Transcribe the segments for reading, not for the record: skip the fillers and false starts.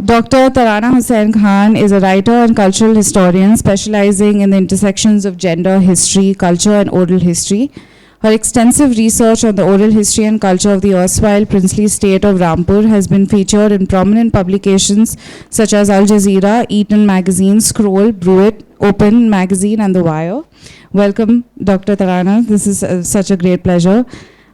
Dr. Tarana Husain Khan is a writer and cultural historian specializing in the intersections of gender, history, culture, and oral history. Her extensive research on the oral history and culture of the erstwhile princely state of Rampur has been featured in prominent publications such as Al Jazeera, Eton Magazine, Scroll, Bruit, Open Magazine, and The Wire. Welcome, Dr. Tarana. This is such a great pleasure.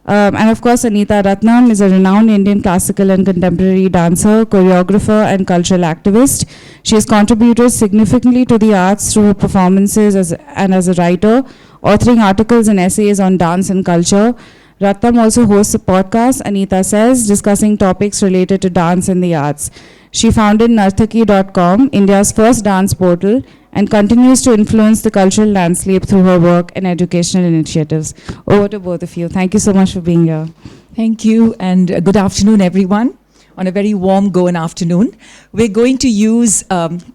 And of course, Anita R is a renowned Indian classical and contemporary dancer, choreographer, and cultural activist. She has contributed significantly to the arts through her performances and as a writer, authoring articles and essays on dance and culture. Ratnam also hosts a podcast, Anita Says, discussing topics related to dance and the arts. She founded nartaki.com, India's first dance portal, and continues to influence the cultural landscape through her work and educational initiatives. Over to both of you. Thank you so much for being here. Thank you, and good afternoon, everyone. On a very warm Goan afternoon, we're going to use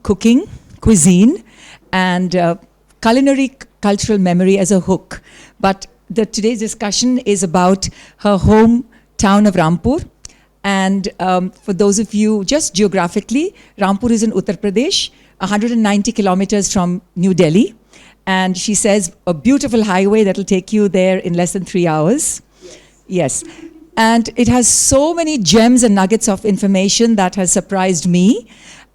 cooking, cuisine, and culinary cultural memory as a hook. But today's discussion is about her hometown of Rampur. And for those of you, just geographically, Rampur is in Uttar Pradesh, 190 kilometers from New Delhi. And she says a beautiful highway that will take you there in less than 3 hours. Yes. And it has so many gems and nuggets of information that has surprised me.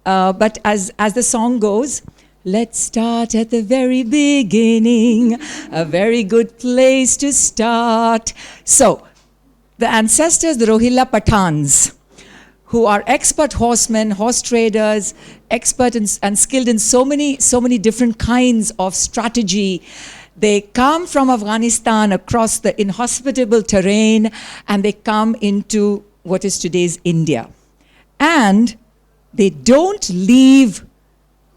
But as the song goes, let's start at the very beginning, a very good place to start. So, the ancestors, the Rohilla Pathans, who are expert horsemen, horse traders, expert and skilled in so many different kinds of strategy. They come from Afghanistan across the inhospitable terrain, and they come into what is today's India. And they don't leave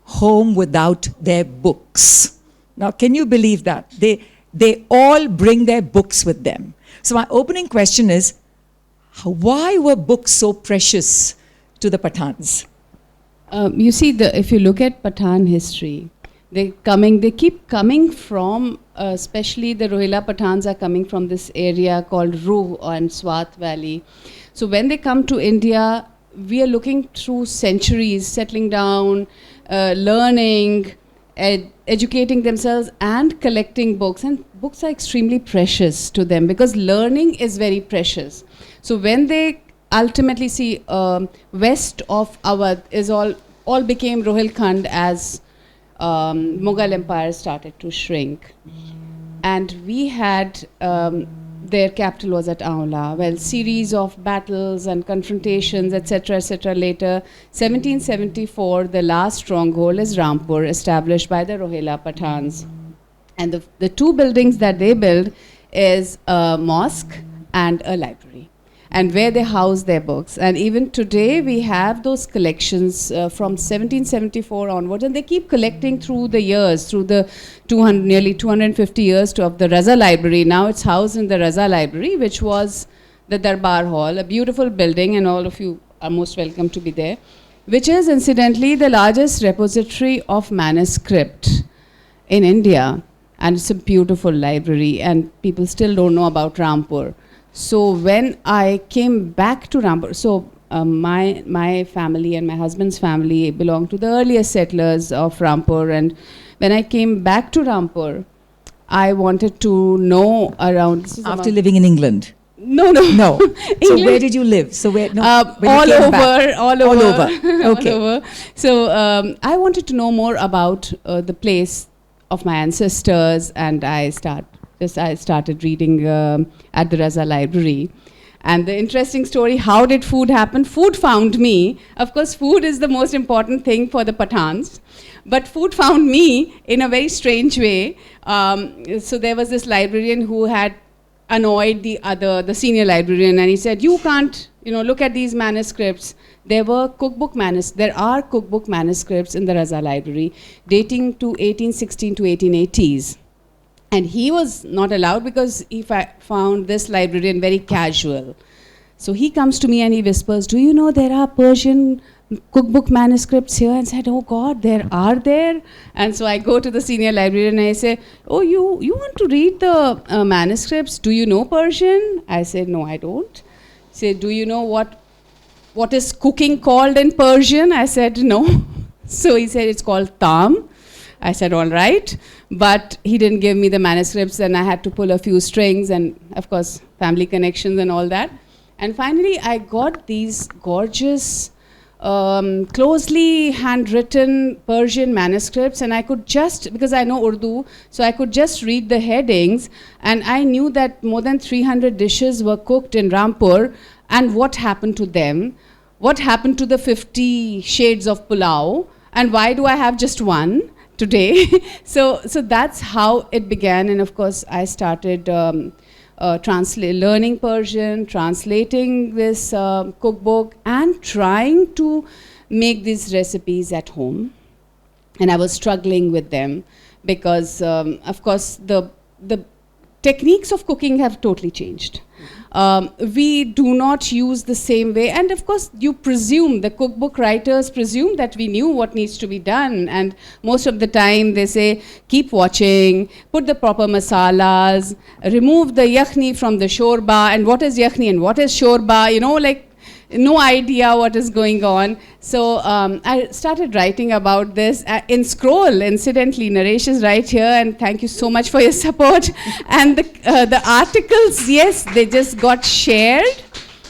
home without their books. Now, can you believe that? They all bring their books with them. So my opening question is, why were books so precious to the Pathans? You see, if you look at Pathan history, they keep coming from, especially the Rohilla Pathans are coming from this area called Ruh and Swat Valley. So when they come to India, we are looking through centuries, settling down, learning, educating themselves and collecting books. And books are extremely precious to them because learning is very precious. So when they ultimately see west of Awadh is all became Rohilkhand as Mughal Empire started to shrink. And we had, their capital was at Aula. Well, series of battles and confrontations, etc., later, 1774, the last stronghold is Rampur, established by the Rohilla Pathans. And the two buildings that they build is a mosque and a library, and where they house their books. And even today, we have those collections from 1774 onwards, and they keep collecting through the years, through the nearly 250 years of the Raza Library. Now it's housed in the Raza Library, which was the Darbar Hall, a beautiful building, and all of you are most welcome to be there, which is incidentally the largest repository of manuscript in India. And it's a beautiful library, and people still don't know about Rampur. So when I came back to Rampur, so my family and my husband's family belong to the earliest settlers of Rampur. And when I came back to Rampur, I wanted to know around... After living in England? No. So where did you live? So where? No, all over. Okay. All over. So I wanted to know more about the place of my ancestors, and I started reading at the Raza Library. And the interesting story, how did food happen? Food found me. Of course, food is the most important thing for the Pathans. But food found me in a very strange way. So there was this librarian who had annoyed the senior librarian, and he said, you can't, look at these manuscripts. There are cookbook manuscripts in the Raza Library dating to 1816 to 1880s. And he was not allowed because he found this librarian very casual. So he comes to me and he whispers, do you know there are Persian cookbook manuscripts here? And said, oh God, there are there? And so I go to the senior librarian and I say, oh, you want to read the manuscripts? Do you know Persian? I said, no, I don't. He said, do you know what what is cooking called in Persian? I said, no. So he said, it's called tam. I said, all right. But he didn't give me the manuscripts, and I had to pull a few strings and, of course, family connections and all that. And finally, I got these gorgeous, closely handwritten Persian manuscripts, and I could just, because I know Urdu, so I could just read the headings, and I knew that more than 300 dishes were cooked in Rampur, and what happened to them, what happened to the 50 shades of pulao, and why do I have just one today? so that's how it began, and of course I started learning Persian, translating this cookbook, and trying to make these recipes at home. And I was struggling with them because, of course, the techniques of cooking have totally changed. We do not use the same way, and of course you presume, the cookbook writers presume that we knew what needs to be done, and most of the time they say keep watching, put the proper masalas, remove the yakhni from the shorba, and what is yakhni and what is shorba, you know, like no idea what is going on. So I started writing about this in Scroll. Incidentally, Naresh is right here, and thank you so much for your support. And the articles, yes, they just got shared,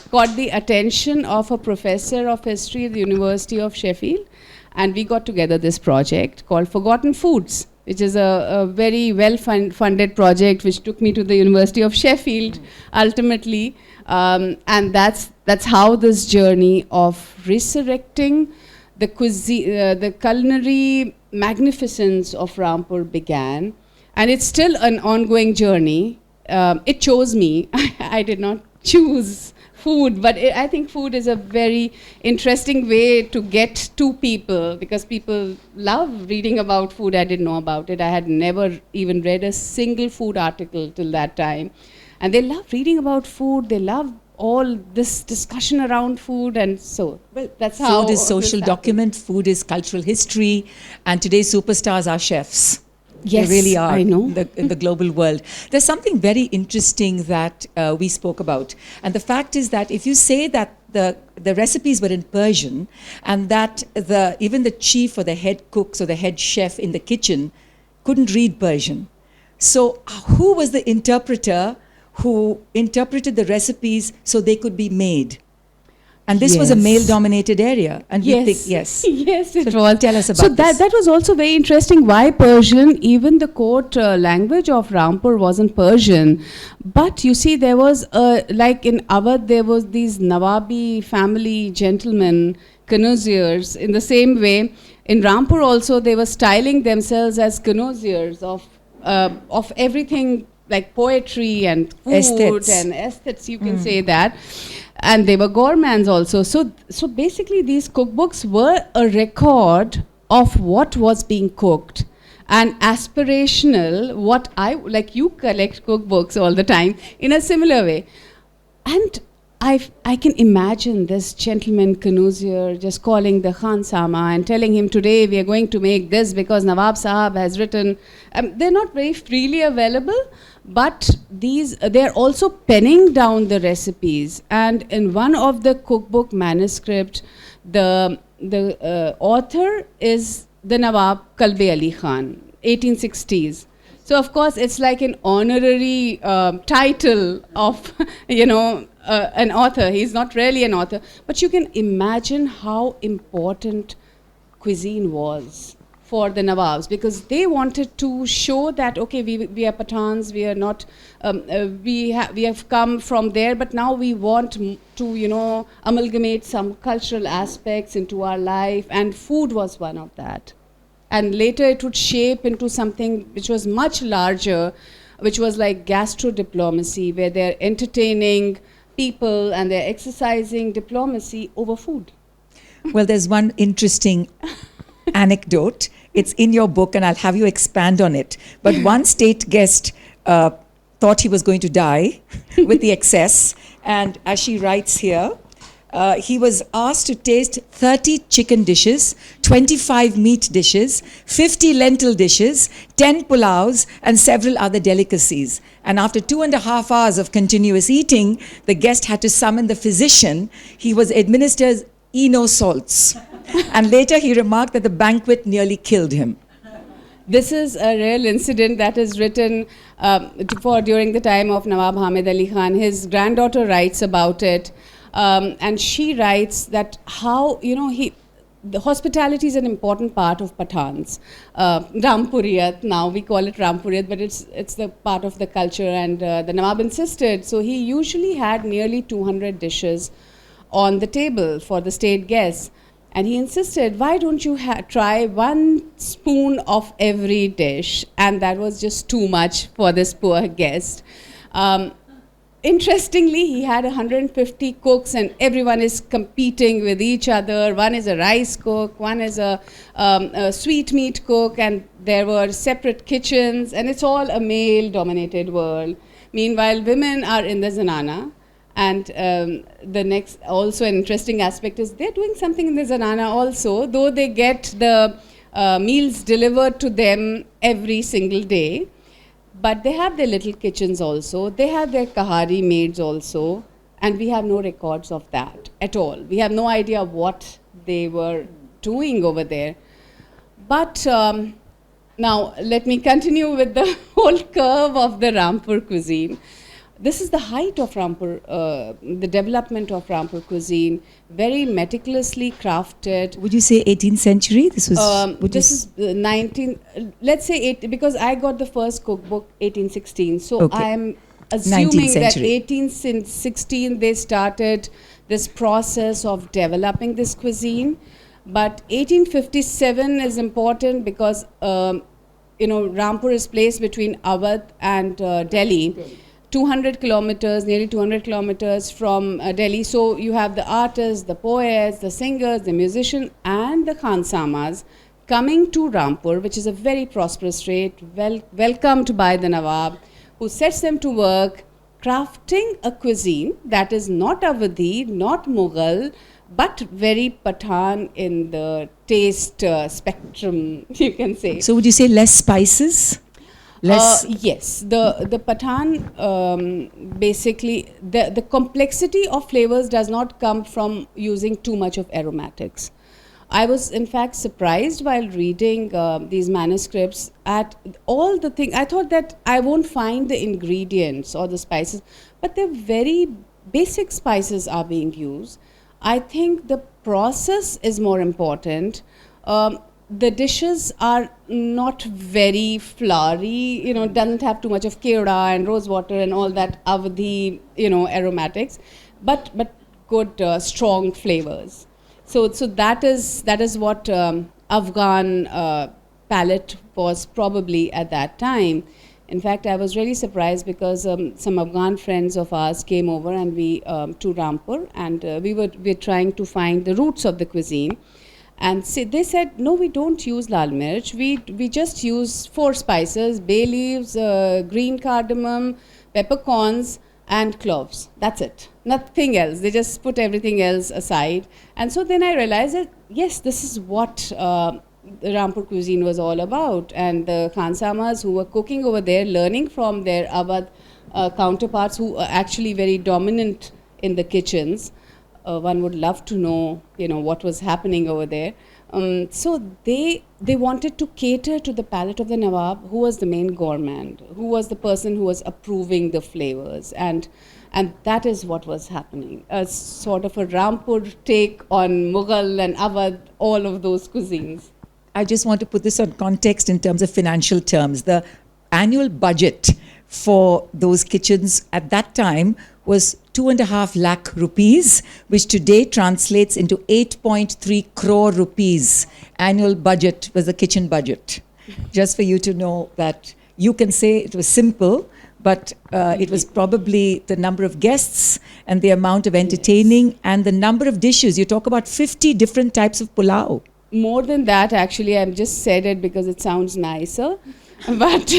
got the attention of a professor of history at the University of Sheffield, and we got together this project called Forgotten Foods, which is a very well-funded project which took me to the University of Sheffield ultimately. And that's how this journey of resurrecting the cuisine, the culinary magnificence of Rampur began. And it's still an ongoing journey. It chose me. I did not choose food, but I think food is a very interesting way to get to people, because people love reading about food. I didn't know about it. I had never even read a single food article till that time. And they love reading about food. They love all this discussion around food, and so that's how food is social document, food is cultural history, and today's superstars are chefs. Yes, they really are. I know. In the global world. There's something very interesting that we spoke about, and the fact is that if you say that the recipes were in Persian, and that even the chief or the head cooks or the head chef in the kitchen couldn't read Persian, so who was the interpreter who interpreted the recipes so they could be made? And this was a male-dominated area. And yes, yes, it was. Tell us about so this. that was also very interesting. Why Persian? Even the court language of Rampur wasn't Persian. But you see, there was like in Awadh, there was these Nawabi family gentlemen, connoisseurs. In the same way, in Rampur also, they were styling themselves as connoisseurs of everything, like poetry and food and aesthetics, you can say that. And they were gourmands also. So basically these cookbooks were a record of what was being cooked, and aspirational, what like you collect cookbooks all the time in a similar way. And I can imagine this gentleman connoisseur just calling the Khan Sama and telling him, today we are going to make this because Nawab Sahab has written. They're not very freely available, but they're also penning down the recipes. And in one of the cookbook manuscript, the author is the Nawab Kalbe Ali Khan, 1860s. So of course it's like an honorary title of, an author. He's not really an author, but you can imagine how important cuisine was for the Nawabs, because they wanted to show that, okay, we are Pathans, we are not, we have come from there, but now we want to, amalgamate some cultural aspects into our life, and food was one of that. And later it would shape into something which was much larger, which was like gastro-diplomacy, where they're entertaining people and they're exercising diplomacy over food. Well, there's one interesting anecdote. It's in your book, and I'll have you expand on it. But one state guest thought he was going to die with the excess. And as she writes here, he was asked to taste 30 chicken dishes, 25 meat dishes, 50 lentil dishes, 10 pulaus, and several other delicacies. And after 2.5 hours of continuous eating, the guest had to summon the physician. He was administered Eno salts. And later he remarked that the banquet nearly killed him. This is a real incident that is written for during the time of Nawab Hamid Ali Khan. His granddaughter writes about it, and she writes that how, the hospitality is an important part of Pathans. Rampuriyat, now we call it Rampuriyat, but it's the part of the culture, and the Nawab insisted. So he usually had nearly 200 dishes on the table for the state guests. And he insisted, why don't you try 1 spoon of every dish? And that was just too much for this poor guest. Interestingly, he had 150 cooks, and everyone is competing with each other. One is a rice cook, one is a sweet meat cook, and there were separate kitchens, and it's all a male-dominated world. Meanwhile, women are in the zanana. And the next, also an interesting aspect is they're doing something in the zanana also, though they get the meals delivered to them every single day. But they have their little kitchens also. They have their kahari maids also. And we have no records of that at all. We have no idea what they were doing over there. But now let me continue with the whole curve of the Rampur cuisine. This is the height of Rampur, the development of Rampur cuisine, very meticulously crafted. Would you say 18th century? This was. This is 19. Let's say 8, because I got the first cookbook 1816. So Okay. I am assuming that century. 1816 they started this process of developing this cuisine. But 1857 is important because Rampur is placed between Awadh and Delhi. 200 kilometers, nearly 200 kilometers from Delhi. So you have the artists, the poets, the singers, the musicians, and the Khansamas coming to Rampur, which is a very prosperous state, welcomed by the Nawab, who sets them to work crafting a cuisine that is not Awadhi, not Mughal, but very Pathan in the taste spectrum, you can say. So would you say less spices? Yes, the Pathan basically the complexity of flavors does not come from using too much of aromatics. I was in fact surprised while reading these manuscripts at all the things. I thought that I won't find the ingredients or the spices, but the very basic spices are being used. I think the process is more important. The dishes are not very flowery, doesn't have too much of keda and rose water and all that Awadhi, aromatics, but good strong flavors. So that is what Afghan palate was probably at that time. In fact, I was really surprised because some Afghan friends of ours came over and we to Rampur, and we were trying to find the roots of the cuisine. And they said, no, we don't use lal mirch. We just use 4 spices: bay leaves, green cardamom, peppercorns, and cloves. That's it. Nothing else. They just put everything else aside. And so then I realized that, yes, this is what the Rampur cuisine was all about. And the Khansamas who were cooking over there, learning from their Awadh counterparts who are actually very dominant in the kitchens. One would love to know, what was happening over there. So they wanted to cater to the palate of the Nawab, who was the main gourmand, who was the person who was approving the flavors, and that is what was happening. A sort of a Rampur take on Mughal and Awadh, all of those cuisines. I just want to put this on context in terms of financial terms. The annual budget for those kitchens at that time was 2.5 lakh rupees, which today translates into 8.3 crore rupees. Annual budget was the kitchen budget. Just for you to know that you can say it was simple, but it was probably the number of guests and the amount of entertaining and the number of dishes. You talk about 50 different types of pulao. More than that, actually, I've just said it because it sounds nicer, but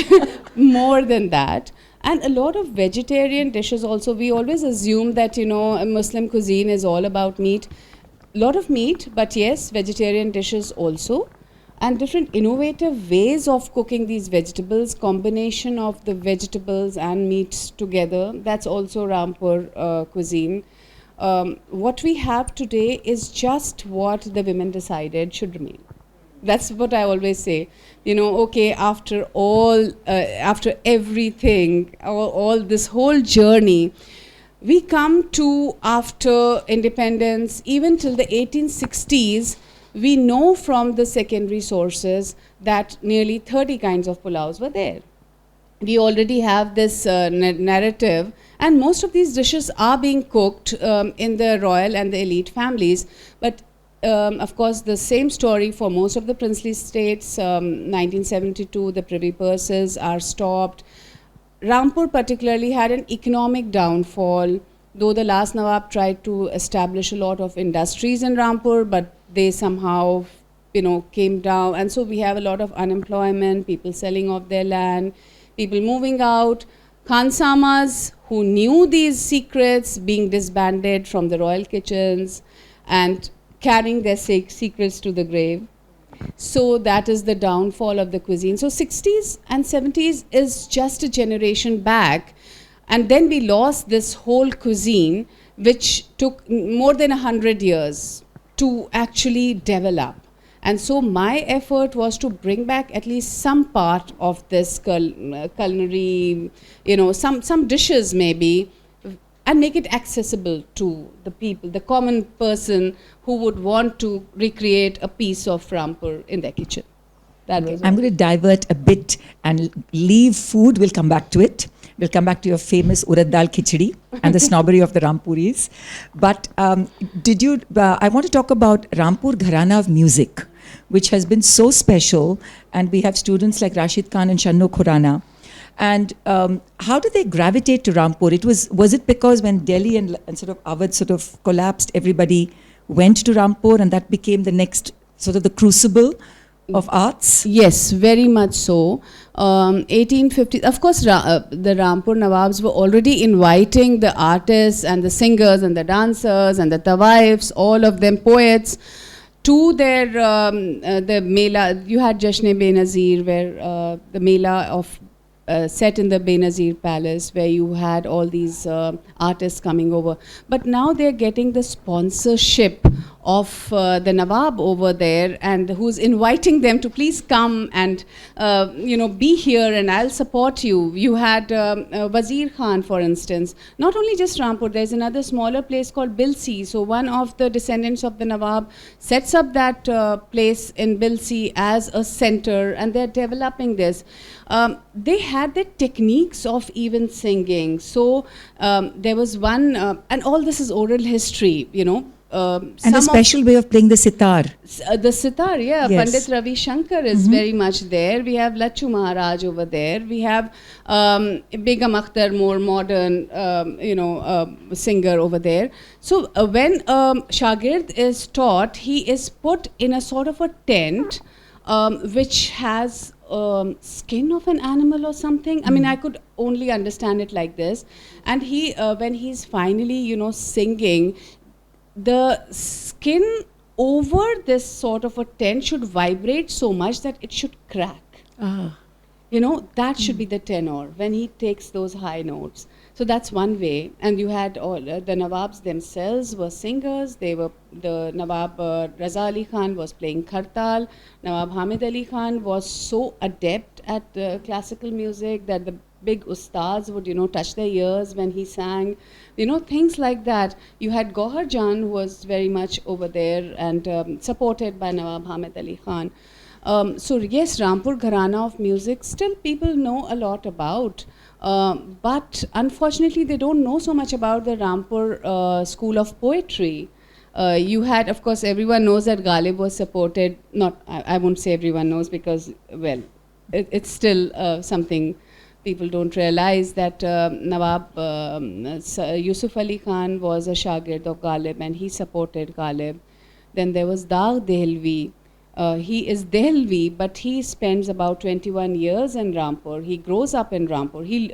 more than that. And a lot of vegetarian dishes also. We always assume that, you know, a Muslim cuisine is all about meat. Lot of meat, but yes, vegetarian dishes also. And different innovative ways of cooking these vegetables, combination of the vegetables and meats together. That's also Rampur cuisine. What we have today is just what the women decided should remain. That's what I always say. You know, okay, after all, after everything, all this whole journey, we come to after independence, even till the 1860s, we know from the secondary sources that nearly 30 kinds of pulaus were there. We already have this narrative, and most of these dishes are being cooked in the royal and the elite families. But of course, the same story for most of the princely states. 1972, the privy purses are stopped. Rampur particularly had an economic downfall, though the last Nawab tried to establish a lot of industries in Rampur, but they somehow, you know, came down. And so we have a lot of unemployment, people selling off their land, people moving out. Khansamas who knew these secrets being disbanded from the royal kitchens and carrying their secrets to the grave. So that is the downfall of the cuisine. So 60s and 70s is just a generation back. And then we lost this whole cuisine, which took more than 100 years to actually develop. And so my effort was to bring back at least some part of this culinary, you know, some dishes maybe, and make it accessible to the people, the common person who would want to recreate a piece of Rampur in their kitchen. That was I'm going to divert a bit and leave food. We'll come back to it. We'll come back to your famous urad dal khichdi and the snobbery of the Rampuris. But I want to talk about Rampur Gharana of music, which has been so special. And we have students like Rashid Khan and Shanno Khurana. And how did they gravitate to Rampur? Was it because when Delhi and sort of Awadh sort of collapsed, everybody went to Rampur, and that became the next sort of the crucible of arts? Yes, very much so. 1850, of course, the Rampur Nawabs were already inviting the artists and the singers and the dancers and the tawaifs, all of them poets, to their the mela. You had Jashn-e-Benazir, where the mela of set in the Benazir Palace, where you had all these artists coming over. But now they're getting the sponsorship of the Nawab over there, and who's inviting them to please come and be here, and I'll support you. You had Wazir Khan, for instance. Not only just Rampur, there's another smaller place called Bilsi. So one of the descendants of the Nawab sets up that place in Bilsi as a center, and they're developing this. They had the techniques of even singing. So there was one, and all this is oral history, and a special way of playing the sitar. The sitar, yeah. Yes. Pandit Ravi Shankar is very much there. We have Lachu Maharaj over there. We have Begum Akhtar, more modern, singer over there. So when Shagird is taught, he is put in a sort of a tent which has skin of an animal or something. I mean, I could only understand it like this. And he, when he's finally, singing, the skin over this sort of a tent should vibrate so much that it should crack. That should be the tenor when he takes those high notes. So that's one way. And you had all the Nawabs themselves were singers. They were, the Nawab Raza Ali Khan was playing khartal. Nawab Hamid Ali Khan was so adept at classical music that the big ustads would, touch their ears when he sang. Things like that. You had Gohar Jan, who was very much over there and supported by Nawab Hamid Ali Khan. So yes, Rampur Gharana of music, still people know a lot about. But unfortunately, they don't know so much about the Rampur school of poetry. You had, of course, everyone knows that Ghalib was supported. Not, I won't say everyone knows because, well, it's still something people don't realize that Nawab Yusuf Ali Khan was a Shagird of Ghalib, and he supported Ghalib. Then there was Daag Dehlvi. He is Delhi, but he spends about 21 years in Rampur. He grows up in Rampur. He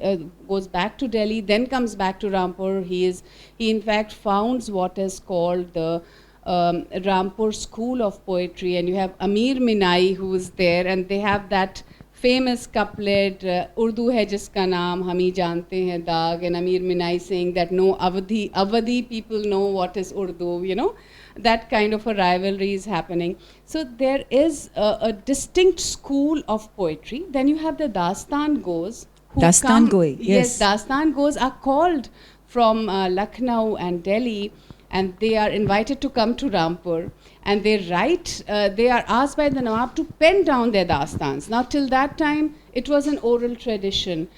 goes back to Delhi, then comes back to Rampur. He in fact founds what is called the Rampur School of Poetry, and you have Amir Minai who is there, and they have that famous couplet, Urdu hai jiska naam, hum hi jante hain daag, and Amir Minai saying that no Awadhi people know what is Urdu, you know. That kind of a rivalry is happening. So there is a distinct school of poetry. Then you have the Dastan Goes. Dastan Goi, yes. Dastan Goes are called from Lucknow and Delhi, and they are invited to come to Rampur, and they write, they are asked by the Nawab to pen down their Dastans. Now till that time, it was an oral tradition.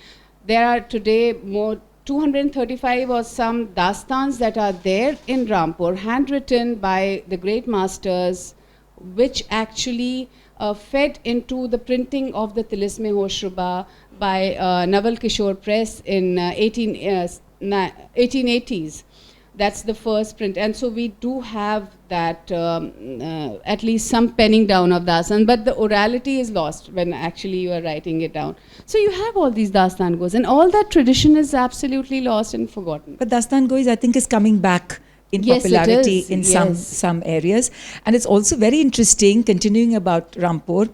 There are today more 235 or some Dastans that are there in Rampur, handwritten by the great masters, which actually fed into the printing of the Tilisme Hoshruba by Naval Kishore Press in 1880s. That's the first print. And so we do have that, at least some penning down of Dastan, but the orality is lost when actually you are writing it down. So you have all these Dastan Goes, and all that tradition is absolutely lost and forgotten. But Dastan Goi, I think, is coming back in Yes, it popularity is. in Yes. some areas. And it's also very interesting, continuing about Rampur,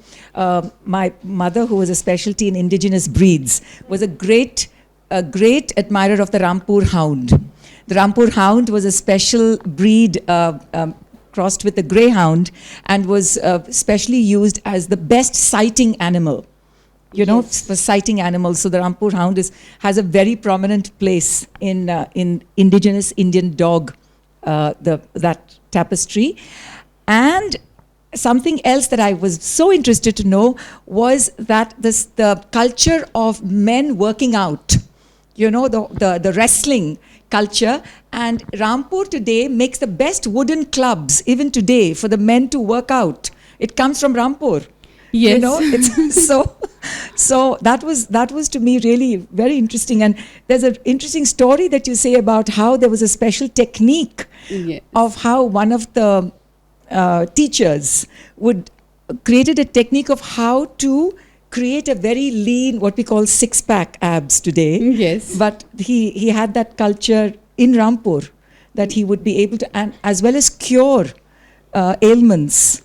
my mother, who was a specialty in indigenous breeds, was a great admirer of the Rampur hound. The Rampur hound was a special breed crossed with the greyhound, and was specially used as the best sighting animal. You know, Yes. for sighting animals. So the Rampur hound has a very prominent place in indigenous Indian dog, that tapestry. And something else that I was so interested to know was that the culture of men working out, you know, the wrestling culture, and Rampur today makes the best wooden clubs even today for the men to work out. It comes from Rampur. Yes. You know, it's so that was to me really very interesting. And there's an interesting story that you say about how there was a special technique Yes. of how one of the teachers created a technique of how to create a very lean, what we call six-pack abs today. Yes. But he had that culture in Rampur, that he would be able to, and as well as cure ailments.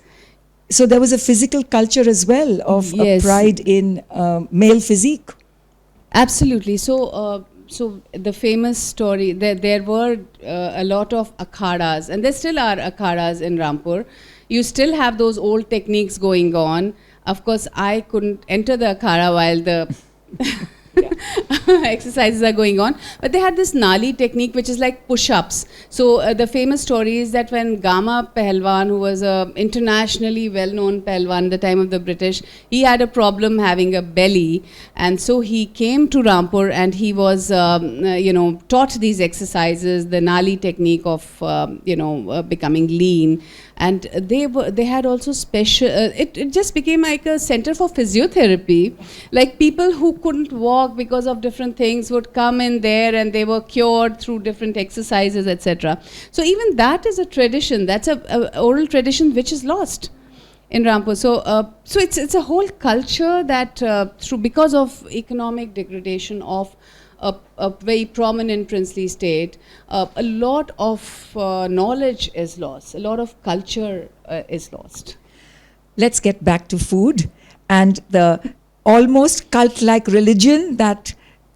So there was a physical culture as well of a Yes. pride in male physique. Absolutely. So the famous story, there were a lot of akhadas, and there still are akhadas in Rampur. You still have those old techniques going on. Of course, I couldn't enter the akhada while the exercises are going on, but they had this nali technique, which is like push-ups. So the famous story is that when Gama Pehlwan, who was a internationally well-known Pehlwan at the time of the British, he had a problem having a belly, and so he came to Rampur, and he was taught these exercises, the nali technique of becoming lean. And they had also special, it just became like a center for physiotherapy. Like people who couldn't walk because of different things would come in there, and they were cured through different exercises, etc. So even that is a tradition. That's a oral tradition which is lost in Rampur. So it's a whole culture that because of economic degradation of a very prominent princely state, a lot of knowledge is lost, a lot of culture is lost. Let's get back to food and the almost cult-like religion that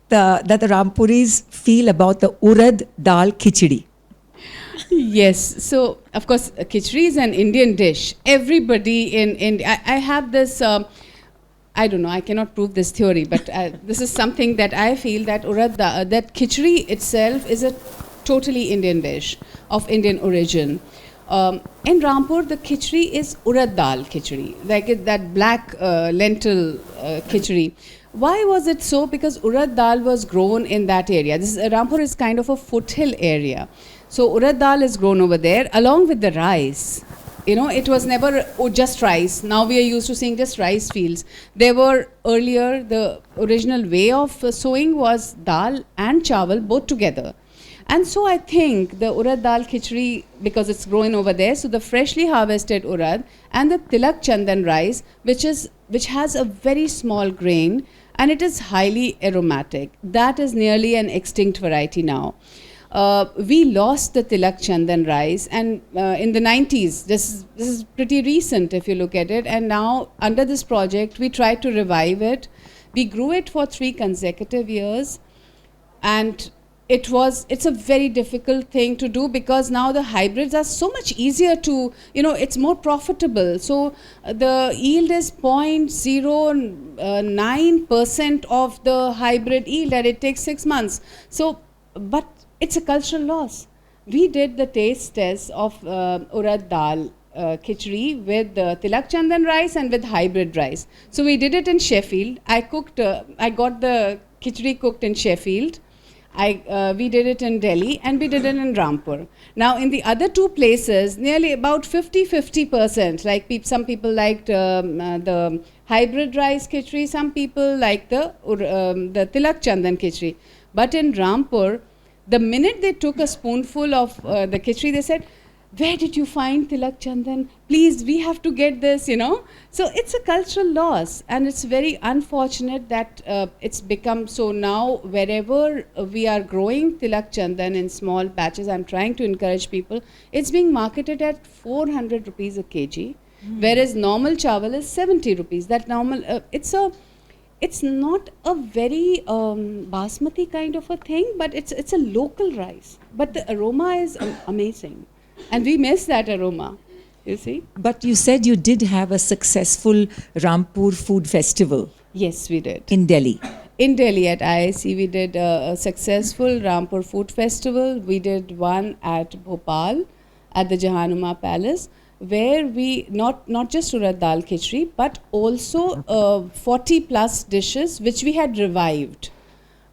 the Rampuris feel about the urad dal khichdi. Yes, so of course khichdi is an Indian dish. Everybody in India, I have this I don't know, I cannot prove this theory, but this is something that I feel that that khichdi itself is a totally Indian dish of Indian origin. In Rampur, the khichdi is urad dal khichdi, like that black lentil khichdi. Why was it so? Because urad dal was grown in that area. Rampur is kind of a foothill area. So urad dal is grown over there along with the rice. You know, it was never just rice. Now we are used to seeing just rice fields. There were earlier, the original way of sowing was dal and chawal both together. And so I think the urad dal khichdi, because it's grown over there, so the freshly harvested urad and the tilak chandan rice, which has a very small grain and it is highly aromatic. That is nearly an extinct variety now. We lost the tilak chandan rice, and in the 90s, this is pretty recent if you look at it, and now under this project we tried to revive it. We grew it for 3 consecutive years, and it's a very difficult thing to do because now the hybrids are so much easier to, it's more profitable. So the yield is 0.09% of the hybrid yield, and it takes 6 months. So, but it's a cultural loss. We did the taste test of urad dal khichdi with tilak chandan rice and with hybrid rice. So we did it in Sheffield. I got the khichdi cooked in Sheffield. We did it in Delhi and we did it in Rampur. Now in the other 2 places, nearly about 50-50%, like some people liked the hybrid rice khichdi, some people liked the tilak chandan khichdi. But in Rampur, the minute they took a spoonful of the khichdi, they said, "Where did you find tilak chandan? Please, we have to get this, So it's a cultural loss, and it's very unfortunate that it's become so now. Wherever we are growing tilak chandan in small batches, I'm trying to encourage people. It's being marketed at 400 rupees a kg, whereas normal chawal is 70 rupees. That normal, it's not a very basmati kind of a thing, but it's a local rice. But the aroma is amazing. And we miss that aroma, you see. But you said you did have a successful Rampur food festival. Yes, we did. In Delhi. In Delhi at IIC, we did a successful Rampur food festival. We did one at Bhopal, at the Jahanuma Palace, where we, not just urad dal khichdi, but also 40 plus dishes, which we had revived.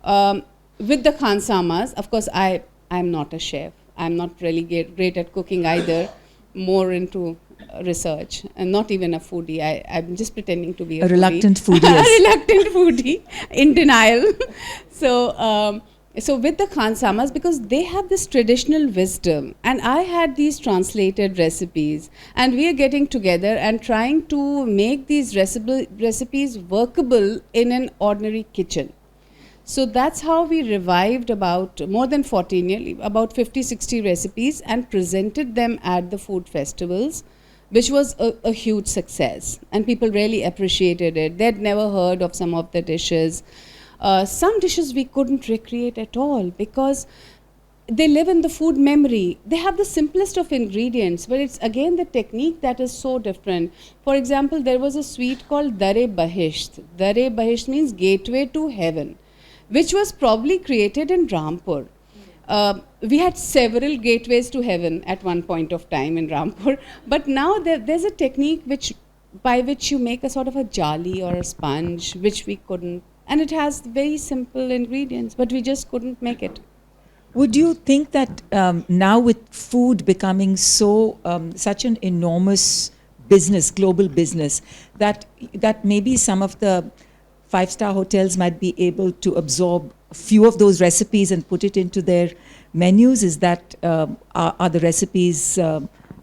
With the khansamas, of course, I'm not a chef. I'm not really great at cooking either, more into research, and not even a foodie. I'm just pretending to be a reluctant foodie. A reluctant foodie, in denial. So with the khansamas, because they have this traditional wisdom, and I had these translated recipes, and we are getting together and trying to make these recipes workable in an ordinary kitchen. So that's how we revived about more than 40, nearly about 50-60 recipes and presented them at the food festivals, which was a huge success. And people really appreciated it. They'd never heard of some of the dishes. Some dishes we couldn't recreate at all because they live in the food memory. They have the simplest of ingredients, but it's again the technique that is so different. For example, there was a sweet called Dare Bahisht. Dare Bahisht means gateway to heaven, which was probably created in Rampur. We had several gateways to heaven at one point of time in Rampur, but now there's a technique by which you make a sort of a jali or a sponge, which we couldn't. And it has very simple ingredients, but we just couldn't make it. Would you think that now with food becoming such an enormous business, global business, that maybe some of the 5-star hotels might be able to absorb a few of those recipes and put it into their menus? Is that, are the recipes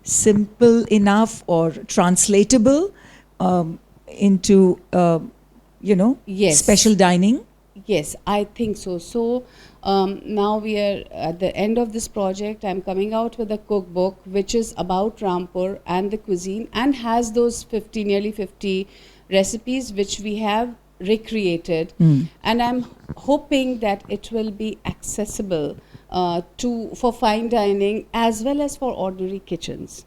simple enough or translatable into, Yes. special dining? Yes, I think so. So now we are at the end of this project. I'm coming out with a cookbook which is about Rampur and the cuisine and has those nearly 50 recipes which we have recreated. And I'm hoping that it will be accessible for fine dining as well as for ordinary kitchens.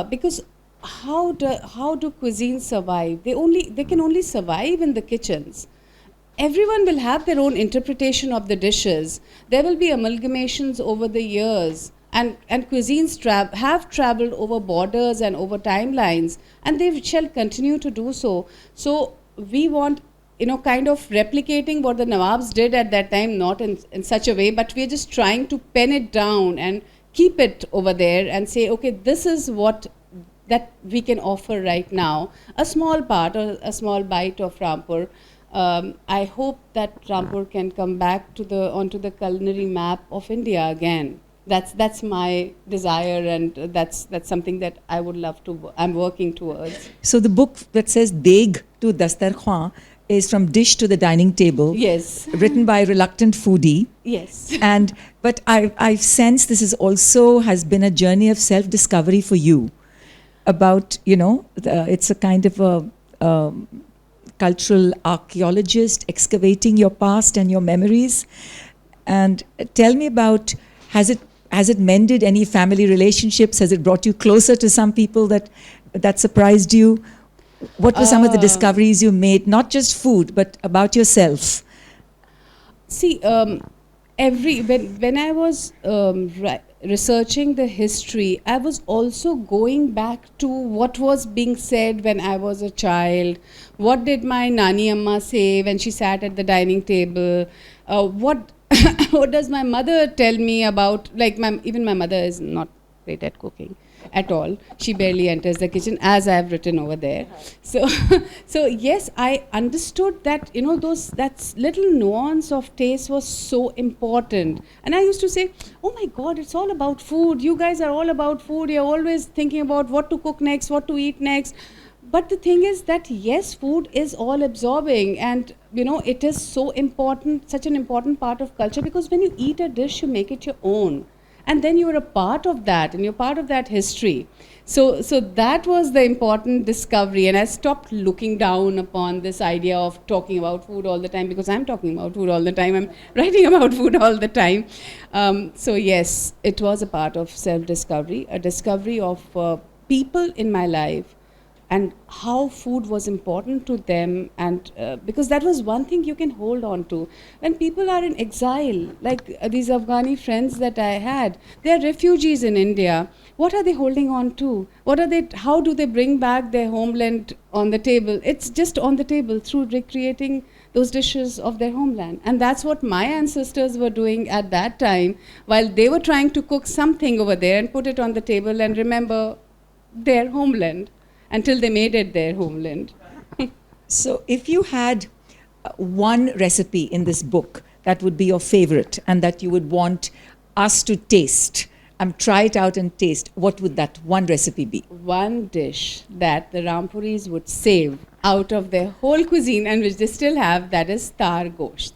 Because how do cuisines survive? They can only survive in the kitchens. Everyone will have their own interpretation of the dishes. There will be amalgamations over the years, and cuisines have traveled over borders and over timelines, and they shall continue to do so. So we want, kind of replicating what the Nawabs did at that time, not in such a way, but we're just trying to pen it down and keep it over there and say, okay, this is what that we can offer right now, a small part or a small bite of Rampur. I hope that Rampur can come back to onto the culinary map of India again. That's my desire, and that's something that I would love to. I'm working towards. So the book that says Deg to Dastarkhan is from dish to the dining table. Yes. Written by a reluctant foodie. Yes. But I've sensed this is also has been a journey of self-discovery for you. About, it's a kind of a cultural archaeologist excavating your past and your memories. And tell me about, has it mended any family relationships? Has it brought you closer to some people that surprised you? What were some of the discoveries you made, not just food, but about yourself? See, when I was researching the history, I was also going back to what was being said when I was a child. What did my Nani Amma say when she sat at the dining table? What what does my mother tell me about? Like, even my mother is not great at cooking at all. She barely enters the kitchen, as I have written over there. So yes, I understood that, that little nuance of taste was so important. And I used to say, oh my God, it's all about food. You guys are all about food. You're always thinking about what to cook next, what to eat next. But the thing is that, yes, food is all absorbing, and it is so important, such an important part of culture, because when you eat a dish, you make it your own. And then you're a part of that, and you're part of that history. So that was the important discovery, and I stopped looking down upon this idea of talking about food all the time, because I'm talking about food all the time. I'm writing about food all the time. So yes, it was a part of self-discovery, a discovery of people in my life, and how food was important to them, and because that was one thing you can hold on to. When people are in exile, like these Afghani friends that I had, they are refugees in India. What are they holding on to? How do they bring back their homeland on the table? It's just on the table through recreating those dishes of their homeland. And that's what my ancestors were doing at that time, while they were trying to cook something over there and put it on the table and remember their homeland, until they made it their homeland. So if you had one recipe in this book that would be your favorite and that you would want us to taste, try it out and taste, what would that one recipe be? One dish that the Rampuris would save out of their whole cuisine, and which they still have, that is tar gosht.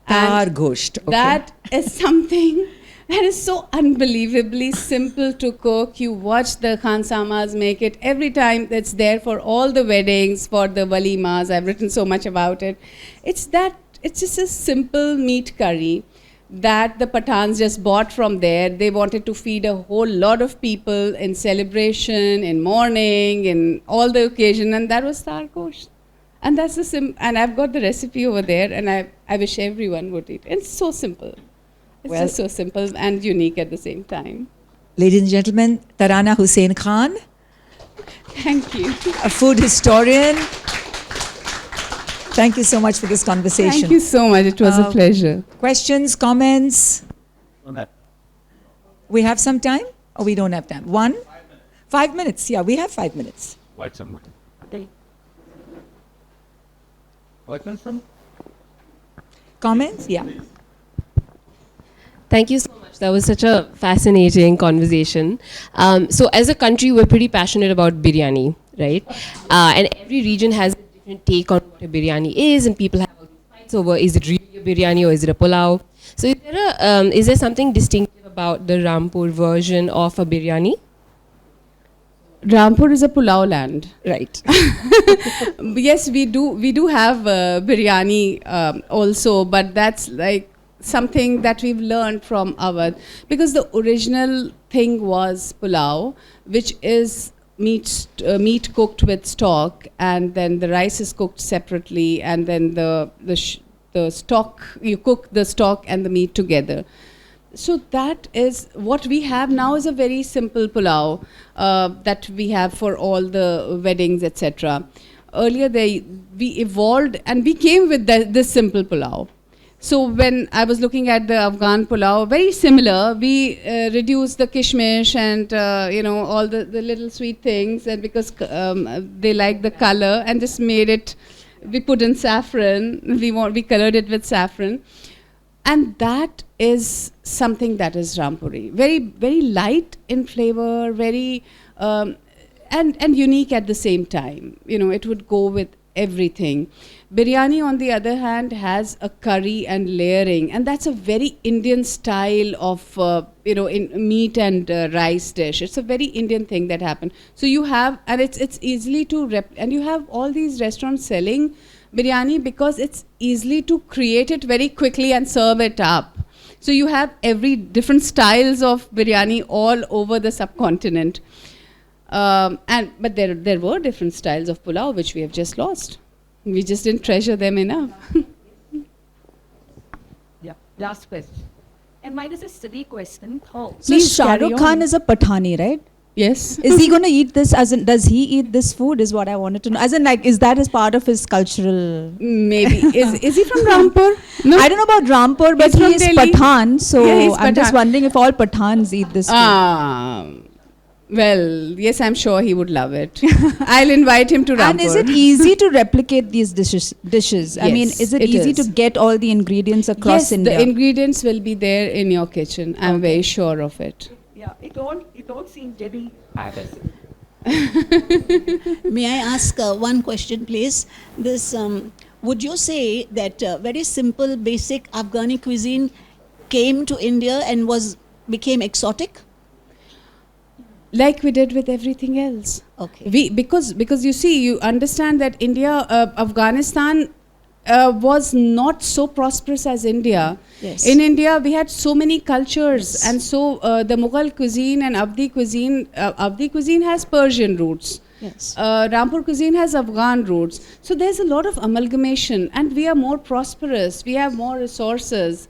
Tar gosht. Okay. That is something that is so unbelievably simple to cook. You watch the Khansamas make it every time. It's there for all the weddings, for the walimas. I've written so much about it. It's just a simple meat curry that the Pathans just bought from there. They wanted to feed a whole lot of people in celebration, in mourning, in all the occasion, and that was tar gosht. And that's and I've got the recipe over there, and I wish everyone would eat. It's so simple. It's just so simple and unique at the same time. Ladies and gentlemen, Tarana Husain Khan. Thank you. A food historian. Thank you so much for this conversation. Thank you so much. It was a pleasure. Questions, comments? We have some time, or we don't have time? 1? 5 minutes. Yeah, we have 5 minutes. Wait some. Okay. From? Comments? Yeah. Thank you so much. That was such a fascinating conversation. So as a country, we're pretty passionate about biryani, right? And every region has a different take on what a biryani is, and people have fights over, is it really a biryani or is it a pulao? So is there something distinctive about the Rampur version of a biryani? Rampur is a pulao land. Right. Yes, we do have biryani also, but that's like something that we've learned from Awadh, because the original thing was pulao, which is meat cooked with stock, and then the rice is cooked separately, and then the stock, you cook the stock and the meat together. So that is what we have now, is a very simple pulao that we have for all the weddings, etc. Earlier we evolved and we came with this simple pulao. So when I was looking at the Afghan pulao, very similar. We reduced the kishmish and all the little sweet things, and because they like the color, and just made it we put in saffron. We colored it with saffron, and that is something that is Rampuri. Very, very light in flavor, very and unique at the same time. You know, it would go with everything. Biryani, on the other hand, has a curry and layering, and that's a very Indian style of in meat and rice dish. It's a very Indian thing that happened. So you have, and it's easily to and you have all these restaurants selling biryani because it's easily to create it very quickly and serve it up. So you have every different styles of biryani all over the subcontinent. But there were different styles of pulao which we have just lost. We just didn't treasure them enough. Yeah, last question. And mine is a silly question. Oh, So Shah Rukh Khan is a Pathani, right? Yes. Is he going to eat this? As in, does he eat this food? Is what I wanted to know. As in, like, is that as part of his cultural? Maybe. Is he from Rampur? No. I don't know about Rampur, but He's from he is Delhi. Pathan. So Yeah, he's I'm just Pathan. wondering if all Pathans eat this food. Well, yes, I'm sure he would love it. I'll invite him to Rampur. And is it easy to replicate these dishes? I mean, Yes, is it it easy is. to get all the ingredients across Yes, India? the ingredients will be there in your kitchen. I'm very sure of it. yeah, it all seems very fabulous. May I ask one question, please? This, would you say that very simple, basic Afghani cuisine came to India and became exotic? Like we did with everything else. Okay. Because you see, you understand that Afghanistan was not so prosperous as India. Yes. In India, we had so many cultures, Yes. and so the Mughal cuisine and Avdi cuisine has Persian roots. Yes. Rampur cuisine has Afghan roots. So there's a lot of amalgamation, and we are more prosperous. We have more resources.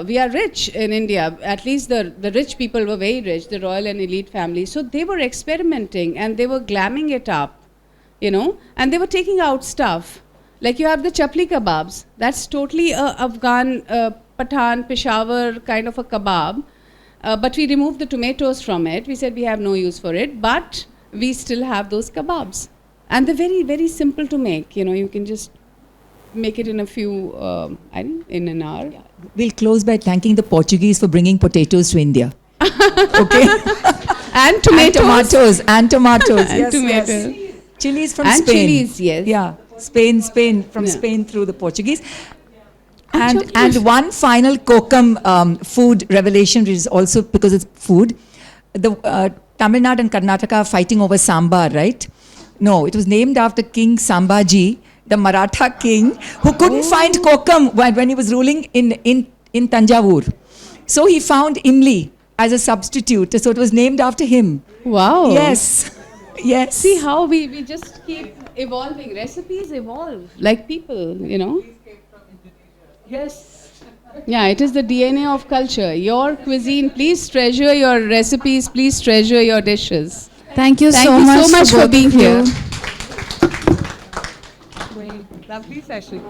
We are rich in India. At least the rich people were very rich, the royal and elite families. So they were experimenting and they were glamming it up, and they were taking out stuff. Like you have the chapli kebabs. That's totally a Afghan, Pathan, Peshawar kind of a kebab. But we removed the tomatoes from it. We said we have no use for it, but we still have those kebabs. And they're very, very simple to make. You can just make it in a few, in an hour. We'll close by thanking the Portuguese for bringing potatoes to India. Okay? And tomatoes. And tomatoes. And Yes, tomatoes. yes. Chilies from And Spain. chilies, yes. Yeah, Spain, from Yeah. Spain through the Portuguese. And And chocolate. one final kokum food revelation, which is also because it's food. The Tamil Nadu and Karnataka are fighting over sambar, right? No, it was named after King Sambhaji, the Maratha king, who couldn't find kokum when he was ruling in Tanjavur. So he found imli as a substitute. So it was named after him. Wow. Yes. Yes. See how we just keep evolving. Recipes evolve like people, Yes. Yeah, it is the DNA of culture. Your cuisine, please treasure your recipes, please treasure your dishes. Thank you Thank so you much so much for both being of you. here. Lovely session.